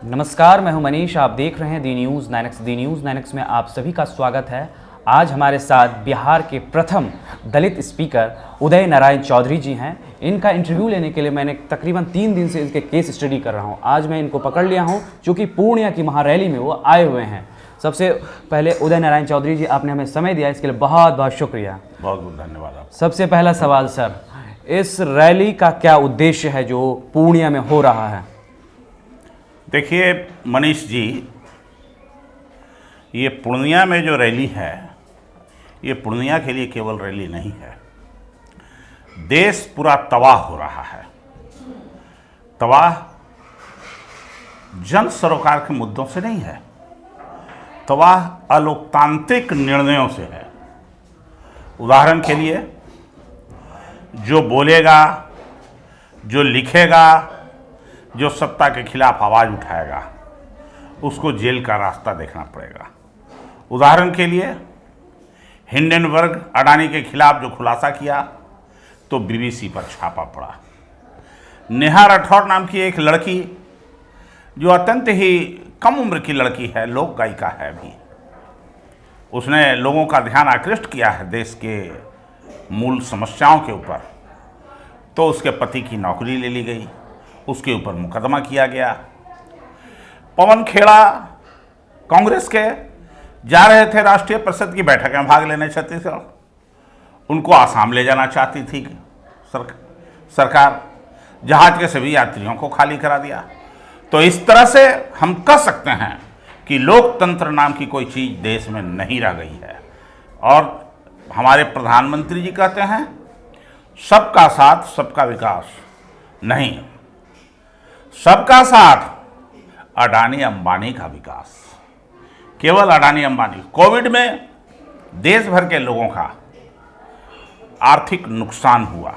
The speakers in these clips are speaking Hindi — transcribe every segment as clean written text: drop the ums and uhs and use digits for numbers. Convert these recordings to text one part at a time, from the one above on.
नमस्कार, मैं हूं मनीष। आप देख रहे हैं दी न्यूज़ 9X। दी न्यूज़ 9X में आप सभी का स्वागत है। आज हमारे साथ बिहार के प्रथम दलित स्पीकर उदय नारायण चौधरी जी हैं। इनका इंटरव्यू लेने के लिए मैंने तकरीबन 3 दिन से इनके केस स्टडी कर रहा हूं। आज मैं इनको पकड़ लिया हूं क्योंकि पूर्णिया की महारैली में वो आए हुए हैं। सबसे पहले उदय नारायण चौधरी जी, आपने हमें समय दिया, इसके लिए बहुत बहुत शुक्रिया। बहुत बहुत धन्यवाद आप। सबसे पहला सवाल सर, इस रैली का क्या उद्देश्य है जो पूर्णिया में हो रहा है? देखिए मनीष जी, ये पूर्णिया में जो रैली है, ये पूर्णिया के लिए केवल रैली नहीं है। देश पूरा तबाह हो रहा है। तबाह जन सरोकार के मुद्दों से नहीं है, तबाह अलोकतांत्रिक निर्णयों से है। उदाहरण के लिए, जो बोलेगा, जो लिखेगा, जो सत्ता के खिलाफ आवाज़ उठाएगा, उसको जेल का रास्ता देखना पड़ेगा। उदाहरण के लिए, हिंडनबर्ग अडानी के खिलाफ जो खुलासा किया तो बीबीसी पर छापा पड़ा। नेहा राठौर नाम की एक लड़की, जो अत्यंत ही कम उम्र की लड़की है, लोक गायिका है भी, उसने लोगों का ध्यान आकृष्ट किया है देश के मूल समस्याओं के ऊपर, तो उसके पति की नौकरी ले ली गई, उसके ऊपर मुकदमा किया गया। पवन खेड़ा कांग्रेस के जा रहे थे राष्ट्रीय परिषद की बैठक में भाग लेने छत्तीसगढ़, उनको आसाम ले जाना चाहती थी सरकार, जहाज के सभी यात्रियों को खाली करा दिया। तो इस तरह से हम कह सकते हैं कि लोकतंत्र नाम की कोई चीज़ देश में नहीं रह गई है। और हमारे प्रधानमंत्री जी कहते हैं सबका साथ सबका विकास, नहीं, सबका साथ अडानी अंबानी का विकास। केवल अडानी अंबानी। कोविड में देश भर के लोगों का आर्थिक नुकसान हुआ,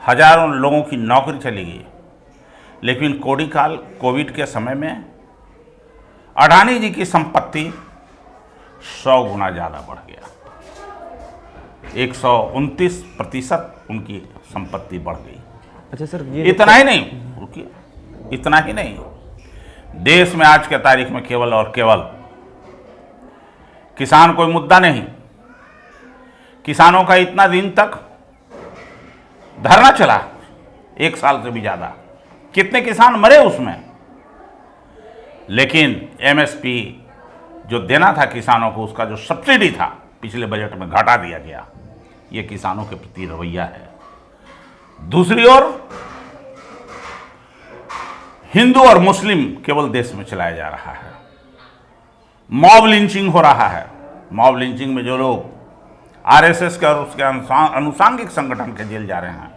हजारों लोगों की नौकरी चली गई, लेकिन कोविड के समय में अडानी जी की संपत्ति 100 गुना ज़्यादा बढ़ गया। 129% उनकी संपत्ति बढ़ गई। अच्छा सर, ये इतना ही नहीं, रुकिए, इतना ही नहीं, देश में आज के तारीख में केवल और केवल किसान कोई मुद्दा नहीं। किसानों का इतना दिन तक धरना चला, 1 साल से भी ज़्यादा, कितने किसान मरे उसमें, लेकिन एमएसपी जो देना था किसानों को, उसका जो सब्सिडी था पिछले बजट में घटा दिया गया। ये किसानों के प्रति रवैया है। दूसरी ओर हिंदू और मुस्लिम केवल देश में चलाया जा रहा है। मॉब लिंचिंग हो रहा है। मॉब लिंचिंग में जो लोग आरएसएस के और उसके अनुसांगिक संगठन के जेल जा रहे हैं,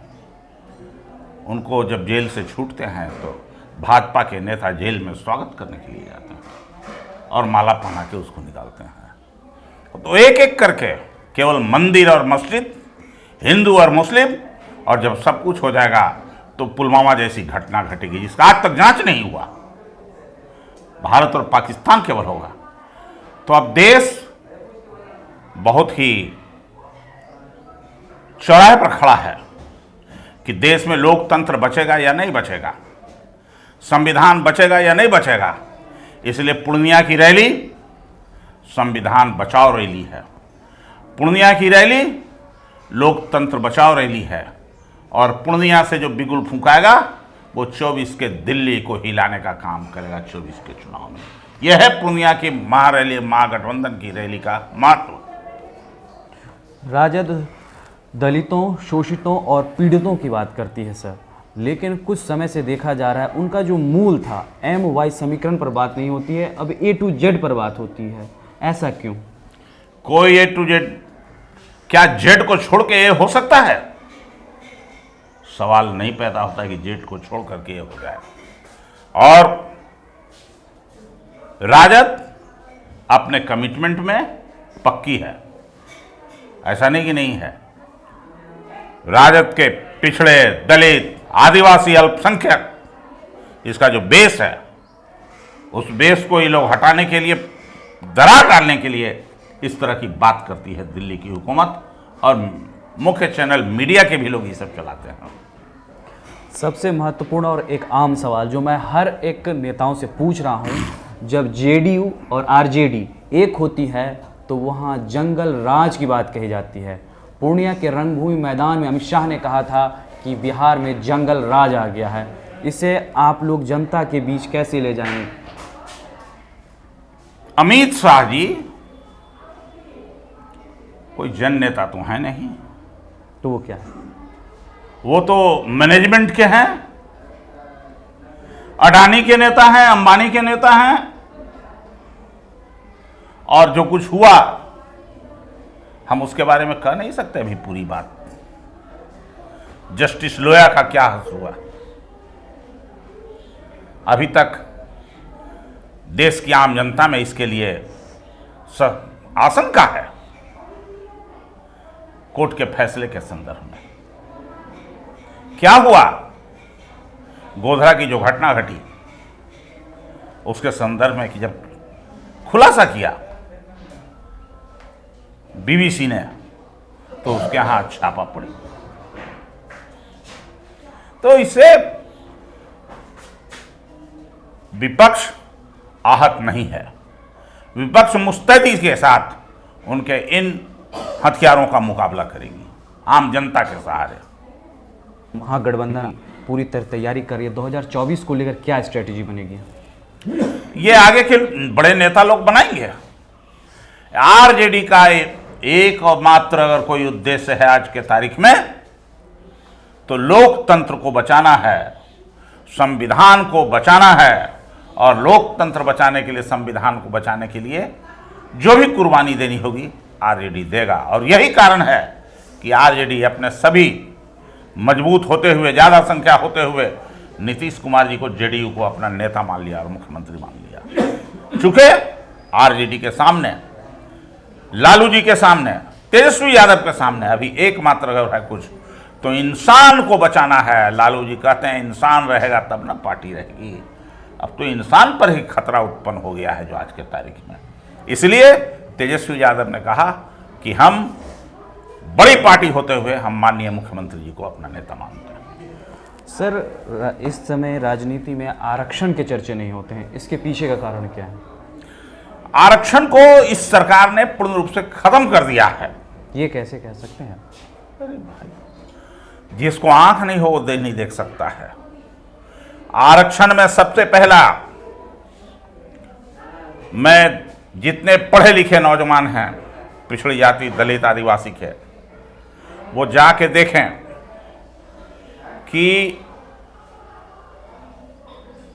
उनको जब जेल से छूटते हैं तो भाजपा के नेता जेल में स्वागत करने के लिए जाते हैं और माला पहना के उसको निकालते हैं। तो एक एक करके केवल मंदिर और मस्जिद, हिंदू और मुस्लिम, और जब सब कुछ हो जाएगा तो पुलवामा जैसी घटना घटेगी जिसका आज तक जांच नहीं हुआ। भारत और पाकिस्तान केवल होगा। तो अब देश बहुत ही चौराहे पर खड़ा है कि देश में लोकतंत्र बचेगा या नहीं बचेगा, संविधान बचेगा या नहीं बचेगा। इसलिए पूर्णिया की रैली संविधान बचाओ रैली है। पूर्णिया की रैली लोकतंत्र बचाओ रैली है। और पूर्णिया से जो बिगुल फूंकाएगा वो 24 के दिल्ली को हिलाने का काम करेगा 24 के चुनाव में। यह है पूर्णिया की महारैली, महागठबंधन की रैली का महत्व। राजद दलितों, शोषितों और पीड़ितों की बात करती है सर, लेकिन कुछ समय से देखा जा रहा है उनका जो मूल था MY समीकरण पर बात नहीं होती है, अब A to Z पर बात होती है। ऐसा क्यों? कोई A to Z, क्या Z को छोड़ के A हो सकता है? सवाल नहीं पैदा होता है कि जेट को छोड़ करके ये हो जाए। और राजद अपने कमिटमेंट में पक्की है, ऐसा नहीं कि नहीं है। राजद के पिछड़े, दलित, आदिवासी, अल्पसंख्यक, इसका जो बेस है, उस बेस को ये लोग हटाने के लिए, दरार डालने के लिए इस तरह की बात करती है दिल्ली की हुकूमत, और मुख्य चैनल मीडिया के भी लोग ये सब चलाते हैं। सबसे महत्वपूर्ण और एक आम सवाल जो मैं हर एक नेताओं से पूछ रहा हूँ, जब जेडीयू और आरजेडी एक होती है तो वहाँ जंगल राज की बात कही जाती है। पूर्णिया के रंगभूमि मैदान में अमित शाह ने कहा था कि बिहार में जंगल राज आ गया है। इसे आप लोग जनता के बीच कैसे ले जाएंगे? अमित शाह जी कोई जन नेता तो है नहीं, तो वो क्या है? वो तो मैनेजमेंट के हैं, अडानी के नेता हैं, अंबानी के नेता हैं। और जो कुछ हुआ हम उसके बारे में कह नहीं सकते अभी पूरी बात। जस्टिस लोया का क्या हुआ, अभी तक देश की आम जनता में इसके लिए आशंका है। कोर्ट के फैसले के संदर्भ में क्या हुआ, गोधरा की जो घटना घटी उसके संदर्भ में कि जब खुलासा किया बीबीसी ने तो उसके यहां छापा पड़ी। तो इससे विपक्ष आहत नहीं है, विपक्ष मुस्तैदी के साथ उनके इन हथियारों का मुकाबला करेगी आम जनता के सहारे। महागठबंधन पूरी तरह तैयारी कर रही है, 2024 को लेकर क्या स्ट्रेटेजी बनेगी? ये आगे के बड़े नेता लोग बनाएंगे। आरजेडी का एक और मात्र अगर कोई उद्देश्य है आज के तारीख में तो लोकतंत्र को बचाना है, संविधान को बचाना है। और लोकतंत्र बचाने के लिए, संविधान को बचाने के लिए जो भी कुर्बानी देनी होगी आरजेडी देगा। और यही कारण है कि आरजेडी अपने सभी मजबूत होते हुए, ज़्यादा संख्या होते हुए नीतीश कुमार जी को, जेडीयू को अपना नेता मान लिया और मुख्यमंत्री मान लिया। चूंकि आरजेडी के सामने, लालू जी के सामने, तेजस्वी यादव के सामने अभी एकमात्र अगर है कुछ तो इंसान को बचाना है। लालू जी कहते हैं इंसान रहेगा तब ना पार्टी रहेगी। अब तो इंसान पर ही खतरा उत्पन्न हो गया है जो आज के तारीख में। इसलिए तेजस्वी यादव ने कहा कि हम बड़ी पार्टी होते हुए हम माननीय मुख्यमंत्री जी को अपना नेता मानते हैं। सर, इस समय राजनीति में आरक्षण के चर्चे नहीं होते हैं, इसके पीछे का कारण क्या है? आरक्षण को इस सरकार ने पूर्ण रूप से खत्म कर दिया है। ये कैसे कह सकते हैं? अरे भाई, जिसको आंख नहीं हो वो नहीं देख सकता है। आरक्षण में सबसे पहला, मैं जितने पढ़े लिखे नौजवान हैं पिछड़ी जाति, दलित, आदिवासी के, वो जाके देखें कि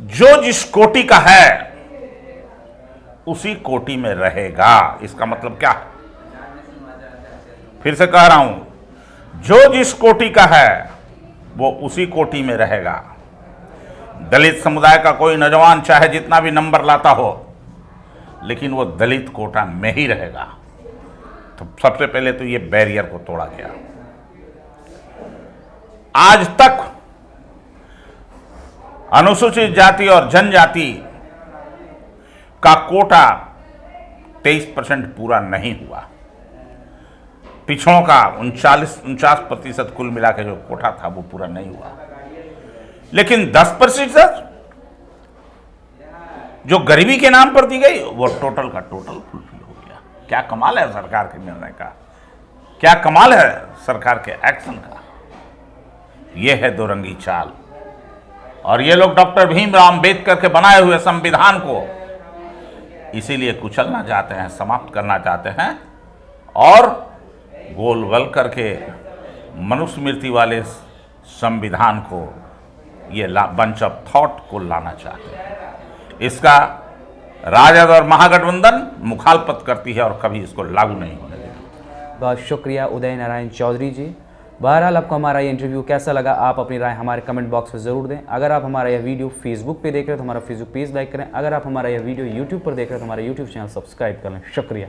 जो जिस कोटि का है उसी कोटि में रहेगा। इसका मतलब क्या? फिर से कह रहा हूं, जो जिस कोटि का है वो उसी कोटि में रहेगा। दलित समुदाय का कोई नौजवान चाहे जितना भी नंबर लाता हो, लेकिन वो दलित कोटा में ही रहेगा। तो सबसे पहले तो ये बैरियर को तोड़ा गया। आज तक अनुसूचित जाति और जनजाति का कोटा 23% पूरा नहीं हुआ। पिछड़ों का 49% कुल मिला के जो कोटा था वो पूरा नहीं हुआ। लेकिन 10% जो गरीबी के नाम पर दी गई वो टोटल का टोटल फुलफिल हो गया। क्या कमाल है सरकार के निर्णय का, क्या कमाल है सरकार के एक्शन का। ये है दोरंगी चाल। और ये लोग डॉक्टर भीमराव अंबेडकर के बनाए हुए संविधान को इसीलिए कुचलना चाहते हैं, समाप्त करना चाहते हैं और गोल वल करके मनुस्मृति वाले संविधान को, ये बंच ऑफ थॉट को लाना चाहते हैं। इसका राजद और महागठबंधन मुखालफत करती है और कभी इसको लागू नहीं होने देगी। बहुत शुक्रिया उदय नारायण चौधरी जी। बहरहाल आपको हमारा ये इंटरव्यू कैसा लगा, आप अपनी राय हमारे कमेंट बॉक्स में ज़रूर दें। अगर आप हमारा यह वीडियो फेसबुक पे देख रहे हो तो हमारा फेसबुक पेज लाइक करें। अगर आप हमारा यह वीडियो यूट्यूब पर देख रहे हो तो हमारा यूट्यूब चैनल सब्सक्राइब कर लें। शुक्रिया।